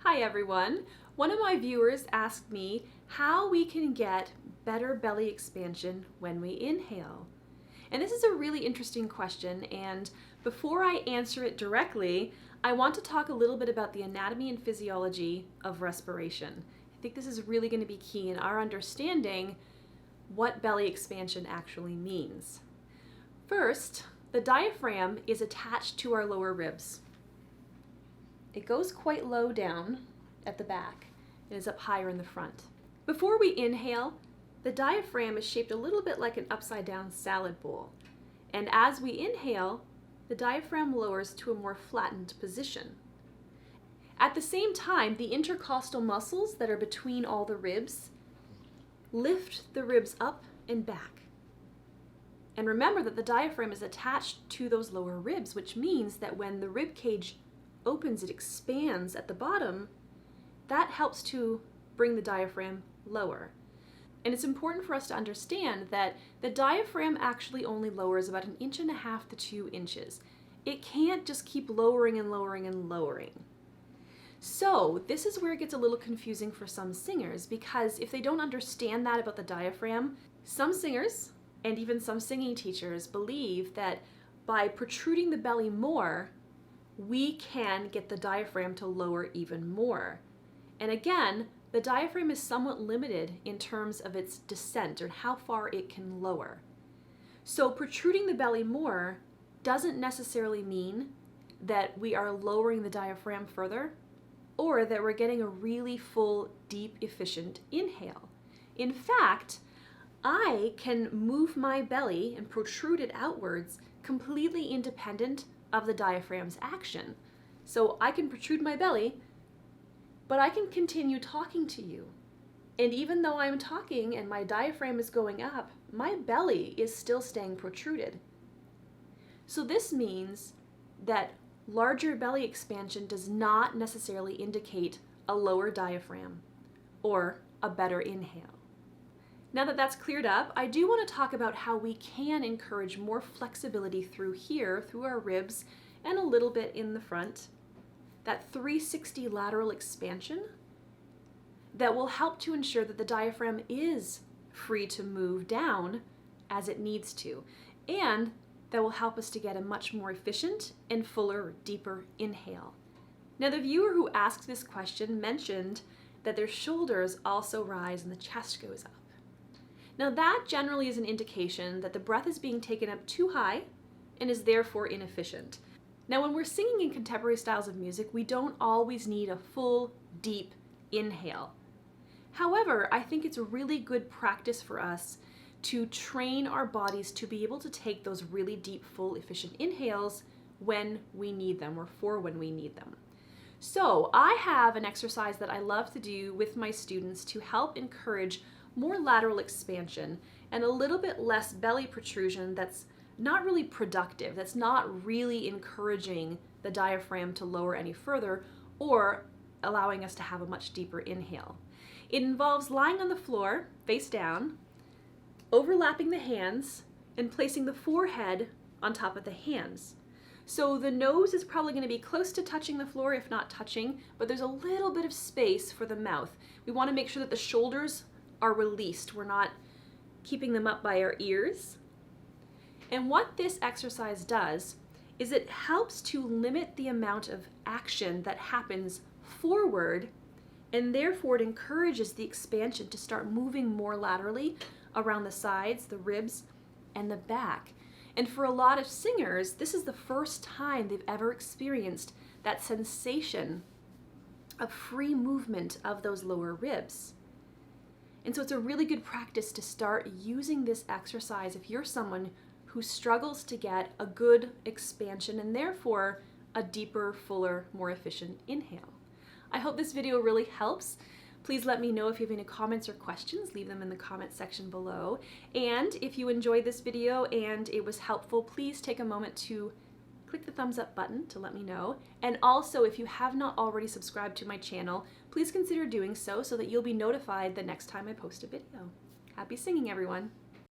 Hi everyone. One of my viewers asked me how we can get better belly expansion when we inhale. And this is a really interesting question, and before I answer it directly, I want to talk a little bit about the anatomy and physiology of respiration. I think this is really going to be key in our understanding what belly expansion actually means. First, the diaphragm is attached to our lower ribs. It goes quite low down at the back and is up higher in the front. Before we inhale, the diaphragm is shaped a little bit like an upside down salad bowl. And as we inhale, the diaphragm lowers to a more flattened position. At the same time, the intercostal muscles that are between all the ribs lift the ribs up and back. And remember that the diaphragm is attached to those lower ribs, which means that when the rib cage opens, it expands at the bottom. That helps to bring the diaphragm lower. And it's important for us to understand that the diaphragm actually only lowers about 1.5 inches to 2 inches. It can't just keep lowering and lowering and lowering. So this is where it gets a little confusing for some singers, because if they don't understand that about the diaphragm, some singers and even some singing teachers believe that by protruding the belly more, we can get the diaphragm to lower even more. And again, the diaphragm is somewhat limited in terms of its descent or how far it can lower. So protruding the belly more doesn't necessarily mean that we are lowering the diaphragm further or that we're getting a really full, deep, efficient inhale. In fact, I can move my belly and protrude it outwards completely independent of the diaphragm's action. So I can protrude my belly, but I can continue talking to you. And even though I'm talking and my diaphragm is going up, my belly is still staying protruded. So this means that larger belly expansion does not necessarily indicate a lower diaphragm or a better inhale. Now that that's cleared up, I do want to talk about how we can encourage more flexibility through here, through our ribs, and a little bit in the front. That 360 lateral expansion that will help to ensure that the diaphragm is free to move down as it needs to, and that will help us to get a much more efficient and fuller, deeper inhale. Now, the viewer who asked this question mentioned that their shoulders also rise and the chest goes up. Now, that generally is an indication that the breath is being taken up too high and is therefore inefficient. Now, when we're singing in contemporary styles of music, we don't always need a full, deep inhale. However, I think it's a really good practice for us to train our bodies to be able to take those really deep, full, efficient inhales when we need them or for when we need them. So I have an exercise that I love to do with my students to help encourage more lateral expansion and a little bit less belly protrusion that's not really productive, that's not really encouraging the diaphragm to lower any further or allowing us to have a much deeper inhale. It involves lying on the floor, face down, overlapping the hands, and placing the forehead on top of the hands. So the nose is probably going to be close to touching the floor, if not touching, but there's a little bit of space for the mouth. We want to make sure that the shoulders are released. We're not keeping them up by our ears. And what this exercise does is it helps to limit the amount of action that happens forward, and therefore it encourages the expansion to start moving more laterally around the sides, the ribs, and the back. And for a lot of singers, this is the first time they've ever experienced that sensation of free movement of those lower ribs. And so it's a really good practice to start using this exercise if you're someone who struggles to get a good expansion and therefore a deeper, fuller, more efficient inhale. I hope this video really helps. Please let me know if you have any comments or questions. Leave them in the comment section below. And if you enjoyed this video and it was helpful, please take a moment to click the thumbs up button to let me know. And also, if you have not already subscribed to my channel, please consider doing so that you'll be notified the next time I post a video. Happy singing, everyone!